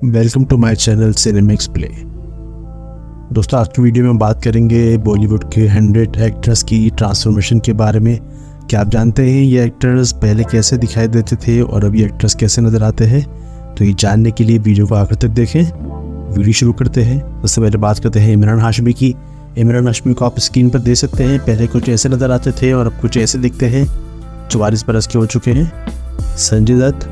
Welcome to my channel Cinemix play. दोस्तों, आज की वीडियो में बात करेंगे बॉलीवुड के 100 एक्टर्स की ट्रांसफॉर्मेशन के बारे में। क्या आप जानते हैं ये एक्टर्स पहले कैसे दिखाई देते थे और अभी एक्टर्स कैसे नज़र आते हैं? तो ये जानने के लिए वीडियो को आखिर तक देखें। वीडियो शुरू करते हैं। सबसे पहले बात करते हैं इमरान हाशमी की। इमरान हाशमी को आप स्क्रीन पर देख सकते हैं। पहले कुछ ऐसे नज़र आते थे और अब कुछ ऐसे दिखते हैं। 44 बरस के हो चुके हैं। संजय दत्त,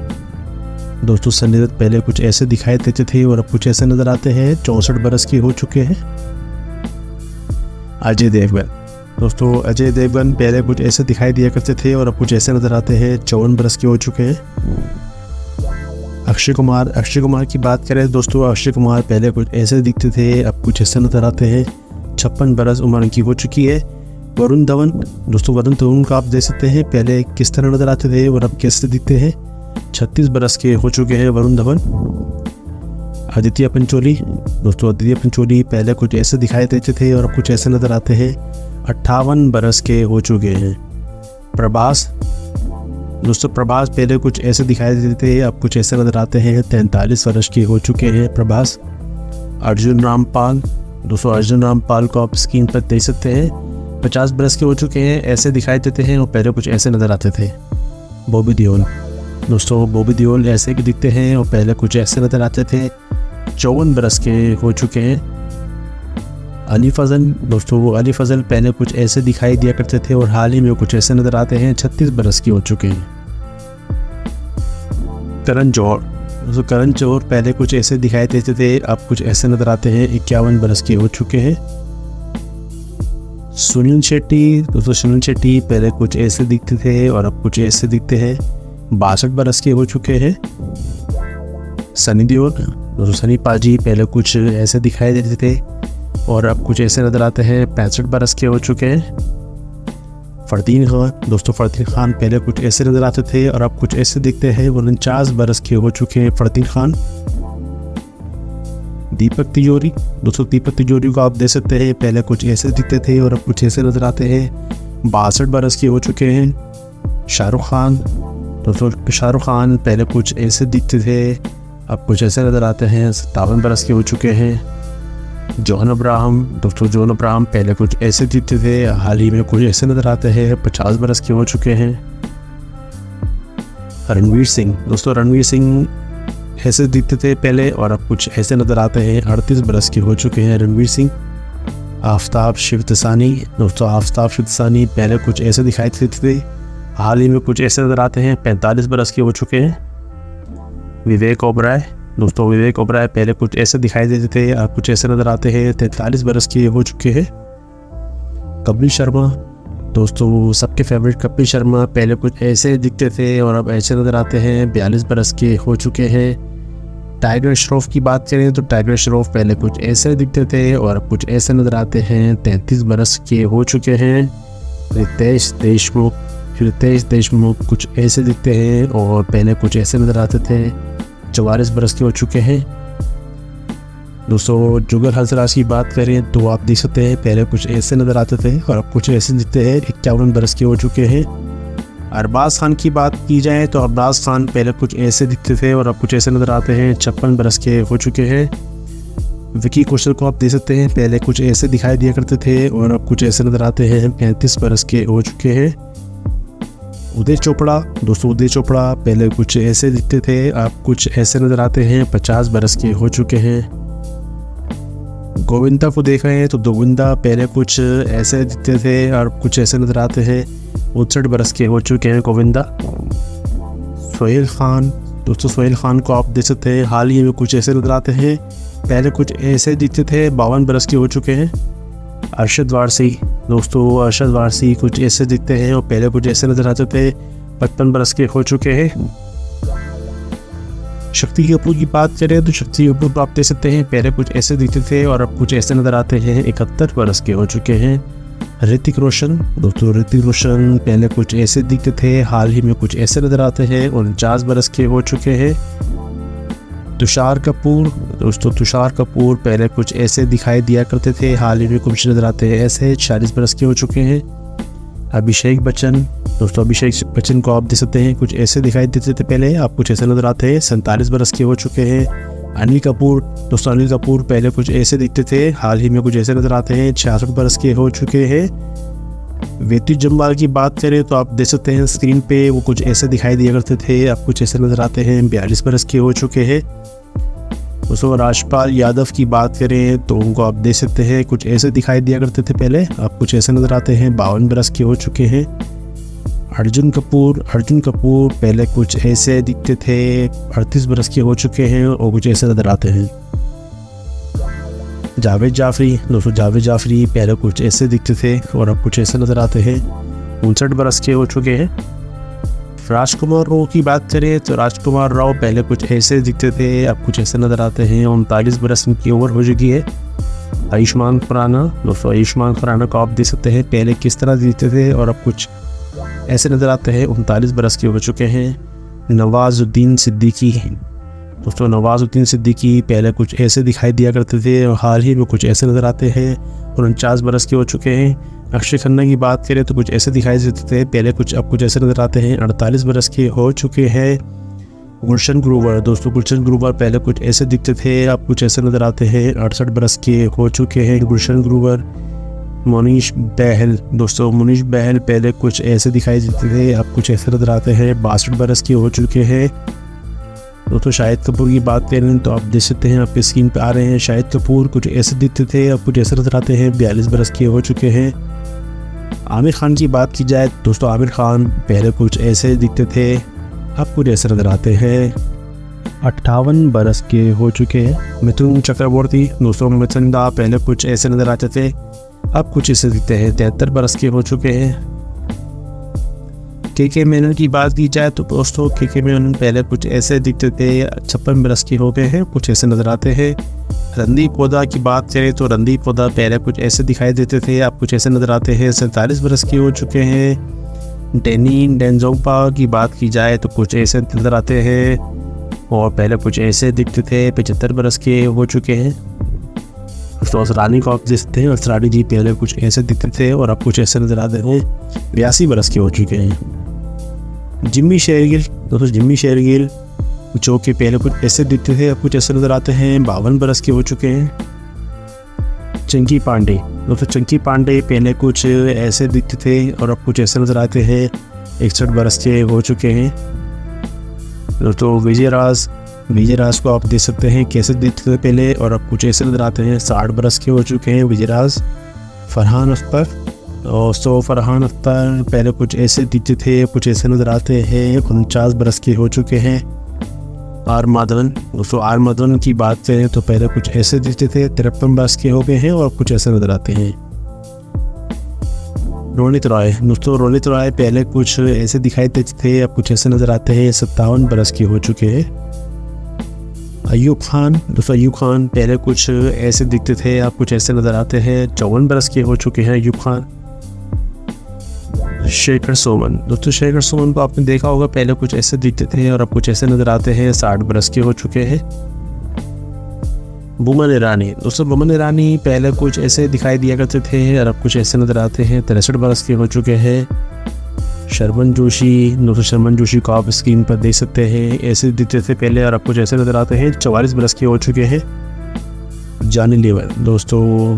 दोस्तों संजय दत्त पहले कुछ ऐसे दिखाई देते थे और अब कुछ ऐसे नज़र आते हैं। 64 बरस के हो चुके हैं। अजय देवगन, दोस्तों अजय देवगन पहले कुछ ऐसे दिखाई दिया करते थे और अब कुछ ऐसे नज़र आते हैं। 54 बरस के हो चुके हैं। अक्षय कुमार की बात करें दोस्तों, अक्षय कुमार पहले कुछ ऐसे दिखते थे, अब कुछ ऐसे नज़र आते हैं। 56 बरस उम्र उनकी हो चुकी है। वरुण धवन, दोस्तों वरुण धवन को आप देख सकते हैं। पहले किस तरह नज़र आते थे और अब कैसे दिखते हैं। 36 बरस के हो चुके हैं वरुण धवन। आदित्य पंचोली, दोस्तों आदित्य पंचोली पहले कुछ ऐसे दिखाई देते थे और अब कुछ ऐसे नज़र आते हैं। 58 बरस के हो चुके हैं। प्रभास, दोस्तों प्रभास पहले कुछ ऐसे दिखाई देते थे, अब कुछ ऐसे नज़र आते हैं। 43 वर्ष के हो चुके हैं प्रभास। अर्जुन रामपाल, दोस्तों अर्जुन रामपाल को आप स्क्रीन पर देख सकते हैं। 50 बरस के हो चुके हैं। ऐसे दिखाई देते हैं और पहले कुछ ऐसे नज़र आते थे। बॉबी देओल, दोस्तों बॉबी देओल ऐसे भी दिखते हैं और पहले कुछ ऐसे नज़र आते थे। 54 बरस के हो चुके हैं। अली फजल, दोस्तों वो अली फजल पहले कुछ ऐसे दिखाई दिया करते थे और हाल ही में कुछ ऐसे नज़र आते हैं। 36 बरस के हो चुके हैं। करण जौहर, दोस्तों करण जौहर पहले कुछ ऐसे दिखाई देते थे, अब कुछ ऐसे नज़र आते हैं। 51 बरस के हो चुके हैं। सुनील शेट्टी, दोस्तों सुनील शेट्टी पहले कुछ ऐसे दिखते थे और अब कुछ ऐसे दिखते हैं। 62 बरस के हो चुके हैं। सनी देओल, दोस्तों सनी पाजी पहले कुछ ऐसे दिखाई देते थे और अब कुछ ऐसे नज़र आते हैं। 65 बरस के हो चुके हैं। फरदीन खान, दोस्तों फरदीन खान पहले कुछ ऐसे नज़र आते थे और अब कुछ ऐसे दिखते हैं। 49 बरस के हो चुके हैं फरदीन खान। दीपक तिजोरी, दोस्तों दीपक तिजोरी को आप देख सकते हैं। पहले कुछ ऐसे दिखते थे और अब कुछ ऐसे नज़र आते हैं। 62 बरस के हो चुके हैं। शाहरुख खान, दोस्तों शाहरुख खान पहले कुछ ऐसे दिखते थे, अब कुछ ऐसे नज़र आते हैं। 57 बरस के हो चुके हैं। जॉन अब्राहम, दोस्तों जॉन अब्राहम पहले कुछ ऐसे दिखते थे, हाल ही में कुछ ऐसे नज़र आते हैं। 50 बरस के हो चुके हैं। रणवीर सिंह, दोस्तों रणवीर सिंह ऐसे दिखते थे पहले और अब कुछ ऐसे नज़र आते हैं। 38 बरस के हो चुके हैं रणवीर सिंह। आफ्ताब शिवतसानी, दोस्तों आफ्ताब शिवतसानी पहले कुछ ऐसे दिखाई देते थे, हाल ही में कुछ ऐसे नज़र आते हैं। 45 बरस के हो चुके हैं। विवेक ओबराय, दोस्तों विवेक ओबराय पहले कुछ ऐसे दिखाई देते थे, अब कुछ ऐसे नज़र आते हैं। 43 बरस के हो चुके हैं। कपिल शर्मा, दोस्तों सबके फेवरेट कपिल शर्मा पहले कुछ ऐसे दिखते थे और अब ऐसे नज़र आते हैं। 42 बरस के हो चुके हैं। टाइगर श्रॉफ की बात करें तो टाइगर श्रॉफ पहले कुछ ऐसे दिखते थे और अब कुछ ऐसे नज़र आते हैं। 33 बरस के हो चुके हैं। रितेश देशमुख कुछ ऐसे दिखते हैं और पहले कुछ ऐसे नज़र आते थे। 44 बरस के हो चुके हैं। दोस्तों जुगल हंसराज की बात करें तो आप देख सकते हैं। पहले कुछ ऐसे नज़र आते थे और अब कुछ ऐसे दिखते हैं। 51 बरस के हो चुके हैं। अरबाज खान की बात की जाए तो अरबाज खान पहले कुछ ऐसे दिखते थे और अब कुछ ऐसे नज़र आते हैं। 56 बरस के हो चुके हैं। विकी कौशल को आप देख सकते हैं। पहले कुछ ऐसे दिखाई दिया करते थे और अब कुछ ऐसे नज़र आते हैं। 35 बरस के हो चुके हैं। उदय चोपड़ा, दोस्तों उदय चोपड़ा पहले कुछ ऐसे दिखते थे, अब कुछ ऐसे नज़र आते हैं। 50 बरस के हो चुके हैं। गोविंदा को देख रहे हैं तो गोविंदा पहले कुछ ऐसे दिखते थे और कुछ ऐसे नज़र आते हैं। 59 बरस के हो चुके हैं गोविंदा। सोहेल खान, दोस्तों सोहेल खान को आप देख सकते हैं। हाल ही में कुछ ऐसे नज़र आते हैं। पहले कुछ ऐसे दिखते थे। 52 बरस के हो चुके हैं। अरशद वारसी, दोस्तों अरशद वारसी कुछ ऐसे दिखते हैं और पहले कुछ ऐसे नज़र आते थे। 55 बरस के हो चुके हैं। शक्ति कपूर की बात करें तो शक्ति कपूर को आप देख सकते हैं। पहले कुछ ऐसे दिखते थे और अब कुछ ऐसे नज़र आते हैं। 71 बरस के हो चुके हैं। ऋतिक रोशन, दोस्तों ऋतिक रोशन पहले कुछ ऐसे दिखते थे, हाल ही में कुछ ऐसे नज़र आते हैं। 49 बरस के हो चुके हैं। तुषार कपूर, दोस्तों तुषार कपूर पहले कुछ ऐसे दिखाई दिया करते थे, हाल ही में कुछ नज़र आते हैं ऐसे। 40 बरस के हो चुके हैं। अभिषेक बच्चन, दोस्तों अभिषेक बच्चन को आप देख सकते हैं। कुछ ऐसे दिखाई देते थे पहले, आप कुछ ऐसे नज़र आते हैं। 47 बरस के हो चुके हैं। अनिल कपूर, दोस्तों अनिल कपूर पहले कुछ ऐसे दिखते थे, हाल ही में कुछ ऐसे नज़र आते हैं, 66 बरस के हो चुके हैं। वेटी जम्वाल की बात करें तो आप देख सकते हैं स्क्रीन पे वो कुछ ऐसे दिखाई दिया करते थे, अब कुछ ऐसे नज़र आते हैं, 42 बरस के हो चुके हैं। दोस्तों राजपाल यादव की बात करें तो उनको आप देख सकते हैं कुछ ऐसे दिखाई दिया करते थे पहले, अब कुछ ऐसे नज़र आते हैं, 52 बरस के हो चुके हैं। अर्जुन कपूर पहले कुछ ऐसे दिखते थे, 38 बरस के हो चुके हैं और कुछ ऐसे नज़र आते हैं। जावेद जाफरी पहले कुछ ऐसे दिखते थे और अब कुछ ऐसे नज़र आते हैं, 59 बरस के हो चुके हैं। राजकुमार राव की बात करें तो राजकुमार राव पहले कुछ ऐसे दिखते थे, अब कुछ ऐसे नज़र आते हैं, 39 बरस की उम्र हो चुकी है। आयुष्मान खुराना को आप देख सकते हैं पहले किस तरह दिखते थे और अब कुछ ऐसे नज़र आते हैं, 39 बरस के हो चुके हैं। नवाजुद्दीन सिद्दीकी पहले कुछ ऐसे दिखाई दिया करते थे और हाल ही में कुछ ऐसे नज़र आते हैं, 49 बरस के हो चुके हैं। अक्षय खन्ना की बात करें तो कुछ ऐसे दिखाई देते थे पहले कुछ, अब कुछ ऐसे नज़र आते हैं, 48 बरस के हो चुके हैं। गुलशन ग्रोवर पहले कुछ ऐसे दिखते थे, अब कुछ ऐसे नज़र आते हैं, 68 बरस के हो चुके हैं गुलशन ग्रोवर। मुनीश बहल पहले कुछ ऐसे दिखाई देते थे, अब कुछ ऐसे नज़र आते हैं, 62 बरस के हो चुके हैं। दोस्तों शाहिद कपूर की बात करें तो आप देख सकते हैं आपके स्क्रीन पे आ रहे हैं, शाहिद कपूर कुछ ऐसे दिखते थे, अब कुछ ऐसे नज़र आते हैं, 42 बरस के हो चुके हैं। आमिर खान की बात की जाए दोस्तों, आमिर खान पहले कुछ ऐसे दिखते थे, अब कुछ ऐसे नज़र आते हैं, 58 बरस के हो चुके हैं। मिथुन चक्रवर्ती मिथुन दा पहले कुछ ऐसे नज़र आते थे, अब कुछ ऐसे दिखते हैं, 73 बरस के हो चुके हैं। के मेनन की बात की जाए तो दोस्तों के मेनन पहले कुछ ऐसे दिखते थे, 56 बरस के हो गए हैं, कुछ ऐसे नज़र आते हैं। रणदीप हुड्डा की बात करें तो रणदीप हुड्डा पहले कुछ ऐसे दिखाई देते थे, अब कुछ ऐसे नज़र आते हैं, 47 बरस के हो चुके हैं। डैनी डेंजोंगपा की बात की जाए तो कुछ ऐसे नज़र आते हैं और पहले कुछ ऐसे दिखते थे, 75 बरस के हो चुके हैं। तो असरानी को आप देखते हैं, असरानी जी पहले कुछ ऐसे दिखते थे और अब कुछ ऐसे नज़र आते हैं, 82 बरस के हो चुके हैं। जिम्मी शेरगिल जो कि पहले कुछ ऐसे दिखते थे, अब कुछ ऐसे नज़र आते हैं, 52 बरस के हो चुके हैं। चंकी पांडे पहले कुछ ऐसे दिखते थे और अब कुछ ऐसे नज़र आते हैं, 61 बरस के हो चुके हैं। तो विजय राज को आप देख सकते हैं कैसे दिखते थे पहले और अब कुछ ऐसे नज़र आते हैं, 60 बरस के हो चुके हैं विजय राज। फरहान अख्तर पहले कुछ ऐसे दिखते थे, कुछ ऐसे नज़र आते हैं, 49 बरस के हो चुके हैं। आर माधवन की बात करें तो पहले कुछ ऐसे दिखते थे, 53 बरस के हो गए हैं और कुछ ऐसे नज़र आते हैं। रोनित रॉय पहले कुछ ऐसे दिखाई देते थे, अब कुछ ऐसे नज़र आते हैं, 57 बरस के हो चुके हैं। अयूब खान पहले कुछ ऐसे दिखते थे, अब कुछ ऐसे नज़र आते हैं, 54 बरस के हो चुके हैं अयूब खान। शेखर सुमन को आपने देखा होगा पहले कुछ ऐसे दिखते थे और अब कुछ ऐसे नज़र आते हैं, 60 बरस के हो चुके हैं। बुमन ईरानी पहले कुछ ऐसे दिखाई दिया करते थे और अब कुछ ऐसे नज़र आते हैं, 63 बरस के हो चुके हैं। शर्मन जोशी को आप स्क्रीन पर देख सकते हैं, ऐसे दिखते थे पहले और अब कुछ ऐसे नज़र आते हैं, 44 बरस के हो चुके हैं। जॉनी लीवर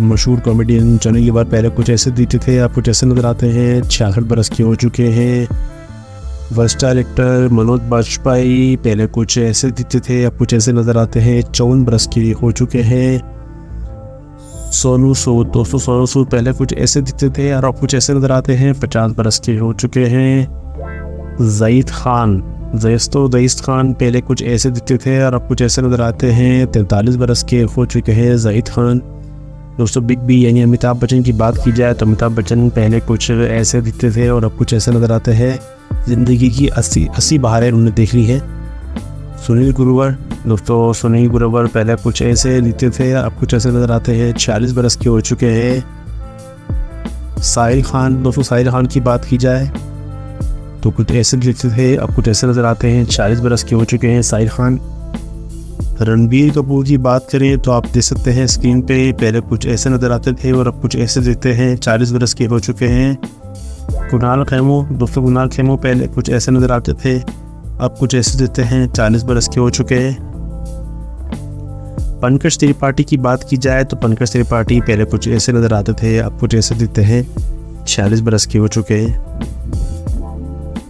मशहूर कॉमेडियन जॉनी लीवर पहले कुछ ऐसे दिखते थे, अब कुछ ऐसे नज़र आते हैं, 66 बरस के हो चुके हैं। वर्सटाइल एक्टर मनोज बाजपेयी पहले कुछ ऐसे दिखते थे, अब कुछ ऐसे नज़र आते हैं, 54 बरस के हो चुके हैं। सोनू सूद पहले कुछ ऐसे दिखते थे और अब कुछ ऐसे नज़र आते हैं, 50 बरस के हो चुके हैं। ज़ईद खान पहले कुछ ऐसे दिखते थे और अब कुछ ऐसे नज़र आते हैं, 43 बरस के हो चुके हैं ज़ईद खान। दोस्तों बिग बी यानी अमिताभ बच्चन की बात की जाए तो अमिताभ बच्चन पहले कुछ ऐसे दिखते थे और अब कुछ ऐसे नज़र आते हैं, ज़िंदगी की 80 बहारें उन्होंने देख ली है। सुनील ग्रोवर पहले कुछ ऐसे दिखते थे, अब कुछ ऐसे नज़र आते हैं, 46 बरस के हो चुके हैं। साहिल खान की बात की जाए तो कुछ ऐसे दिखते थे, अब कुछ ऐसे नज़र आते हैं, 40 बरस के हो चुके हैं साहिल खान। रणबीर कपूर की बात करें तो आप देख सकते हैं स्क्रीन पे पहले कुछ ऐसे नज़र आते थे और अब कुछ ऐसे दिखते हैं, 40 बरस के हो चुके हैं। कुणाल खेमू पहले कुछ ऐसे नज़र आते थे, अब कुछ ऐसे दिखते हैं, 40 बरस के हो चुके हैं। पंकज त्रिपाठी की बात की जाए तो पंकज त्रिपाठी पहले कुछ ऐसे नज़र आते थे, अब कुछ ऐसे दिखते हैं। 46 बरस के हो चुके हैं।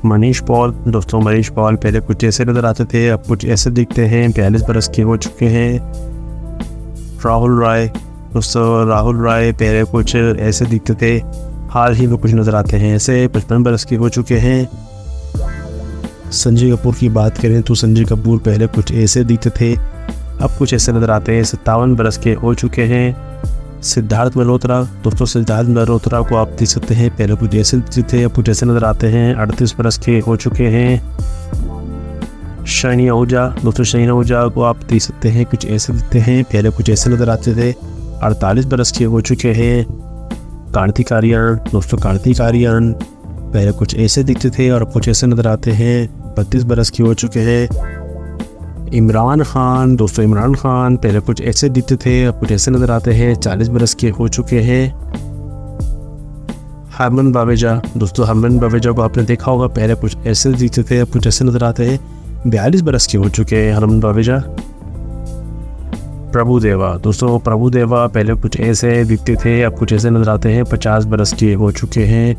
मनीष पॉल, दोस्तों मनीष पॉल पहले कुछ ऐसे नज़र आते थे, अब कुछ ऐसे दिखते हैं। 42 बरस के हो चुके हैं। राहुल राय, दोस्तों राहुल राय पहले कुछ ऐसे दिखते थे, हाल ही में कुछ नज़र आते हैं ऐसे। 55 बरस के हो चुके हैं। संजय कपूर की बात करें तो संजय कपूर पहले कुछ ऐसे दिखते थे, अब कुछ ऐसे नज़र आते हैं। 57 बरस के हो चुके हैं। सिद्धार्थ मल्होत्रा, दोस्तों सिद्धार्थ मल्होत्रा को आप देख सकते हैं, पहले कुछ ऐसे थे, अब कुछ ऐसे नज़र आते हैं। 38 बरस के हो चुके हैं। शनि आहूजा, दोस्तों शनि आहूजा को आप देख सकते हैं, कुछ ऐसे दिखते हैं, पहले कुछ ऐसे नज़र आते थे। 48 बरस के हो चुके हैं। कार्तिक आर्यन, दोस्तों कार्तिक आर्यन पहले कुछ ऐसे दिखते थे और अब कुछ ऐसे नज़र आते हैं। 32 बरस के हो चुके हैं। इमरान खान, दोस्तों इमरान खान पहले कुछ ऐसे दिखते थे, अब कुछ ऐसे नज़र आते हैं। 40 बरस के हो चुके हैं। हरमन बावेजा, दोस्तों हरमन बावेजा को आपने देखा होगा, पहले कुछ ऐसे दिखते थे, अब कुछ ऐसे नज़र आते हैं। 42 बरस के हो चुके हैं हरमन बावेजा। प्रभु देवा, दोस्तों प्रभु देवा पहले कुछ ऐसे दिखते थे, अब कुछ ऐसे नज़र आते हैं। 50 बरस के हो चुके हैं।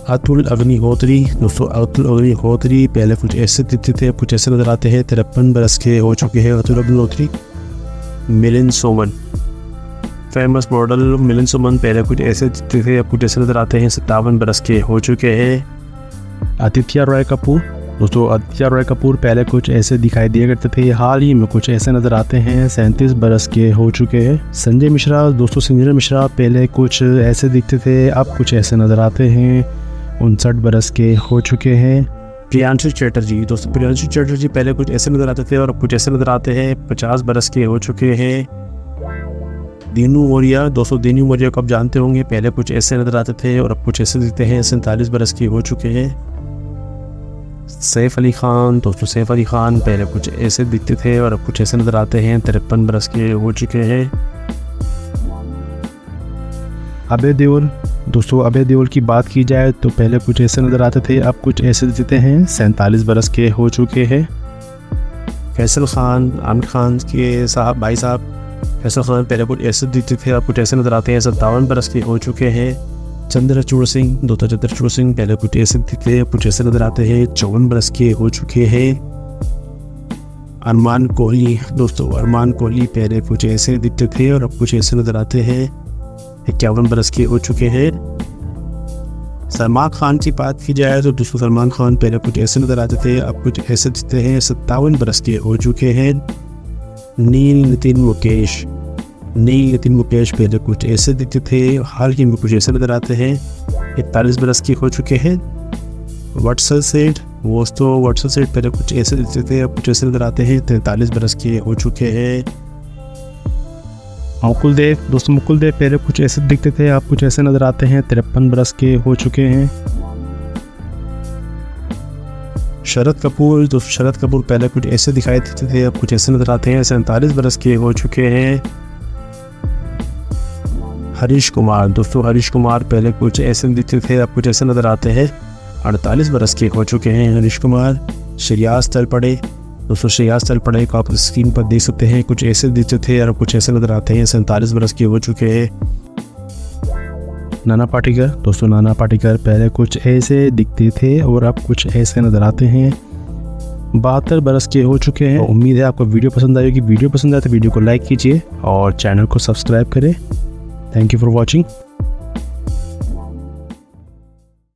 अतुल अग्निहोत्री, दोस्तों अतुल अग्निहोत्री पहले कुछ ऐसे दिखते थे, अब कुछ ऐसे नज़र आते हैं। 53 बरस के हो चुके हैं अतुल अग्निहोत्री। मिलिंद सोमन, फेमस मॉडल मिलिंद सोमन पहले कुछ ऐसे दिखते थे, अब कुछ ऐसे नज़र आते हैं। 57 बरस के हो चुके हैं। आदित्य रॉय कपूर, दोस्तों आदित्य रॉय कपूर पहले कुछ ऐसे दिखाई दिया करते थे, हाल ही में कुछ ऐसे नज़र आते हैं। 37 बरस के हो चुके हैं। संजय मिश्रा, दोस्तों संजय मिश्रा पहले कुछ ऐसे दिखते थे, अब कुछ ऐसे नज़र आते हैं। 59 बरस के हो चुके हैं। प्रियांशु चैटर्जी, दोस्तों प्रियांशु चैटर्जी पहले कुछ ऐसे नज़र आते थे और अब कुछ ऐसे नज़र आते हैं। 50 बरस के हो चुके हैं। दीनू मौर्य, दोस्तों दीनू मौर्य को आप जानते होंगे, पहले कुछ ऐसे नज़र आते थे और अब कुछ ऐसे दिखते हैं। 47 बरस के हो चुके हैं। सैफ अली खान, दोस्तों सैफ अली खान पहले कुछ ऐसे दिखते थे और अब कुछ ऐसे नज़र आते हैं। 53 बरस के हो चुके हैं। अभय देओल, दोस्तों अभय देओल की बात की जाए तो पहले कुछ ऐसे नज़र आते थे, अब कुछ ऐसे दिखते हैं। 47 बरस के हो चुके हैं। फैसल खान, आमिर खान के साहब भाई साहब फैसल खान पहले कुछ ऐसे दिखते थे, अब कुछ ऐसे नज़र आते हैं। 57 बरस के हो चुके हैं। चंद्रचूड़ सिंह, दोस्तों चंद्रचूड़ सिंह पहले कुछ ऐसे दिखते हैं, कुछ ऐसे नज़र आते हैं। 54 बरस के हो चुके हैं। अरमान कोहली, दोस्तों अरमान कोहली पहले कुछ ऐसे दिखते थे और अब कुछ ऐसे नज़र आते हैं। 51 बरस के हो चुके हैं। सलमान खान की बात की जाए तो दोस्तों सलमान खान पहले कुछ ऐसे नज़र आते थे, अब कुछ ऐसे दिखते हैं। 57 बरस के हो चुके हैं। नील नितिन मुकेश, नील नितिन मुकेश पहले कुछ ऐसे दिखते थे, हाल ही में कुछ ऐसे नज़र आते हैं। 41 बरस के हो चुके हैं। वत्सल सेठ, दोस्तों वत्सल सेठ पहले कुछ ऐसे दिखते थे, अब कुछ ऐसे नज़र आते हैं। 43 बरस के हो चुके हैं। मुकुल देव, दोस्तों मुकुल देव पहले कुछ ऐसे दिखते थे, आप कुछ ऐसे नज़र आते हैं। 53 बरस के हो चुके हैं। शरद कपूर, दोस्तों शरद कपूर पहले कुछ ऐसे दिखाई देते थे, अब कुछ ऐसे नज़र आते हैं। 47 बरस के हो चुके हैं। हरीश कुमार, दोस्तों हरीश कुमार पहले कुछ ऐसे दिखते थे, अब कुछ ऐसे नज़र आते हैं। 48 बरस के हो चुके हैं हरीश कुमार। श्रेयास तलपड़े, दोस्तों श्रेयास तलपड़े को आप स्क्रीन पर देख सकते हैं, कुछ ऐसे दिखते थे और कुछ ऐसे नज़र आते हैं। 47 बरस के हो चुके हैं। नाना पाटेकर, दोस्तों नाना पाटेकर पहले कुछ ऐसे दिखते थे और अब कुछ ऐसे नज़र आते हैं। 72 बरस के हो चुके हैं। उम्मीद है आपको वीडियो पसंद आई होगी। वीडियो पसंद आए तो वीडियो को लाइक कीजिए और चैनल को सब्सक्राइब करें। Thank you for watching.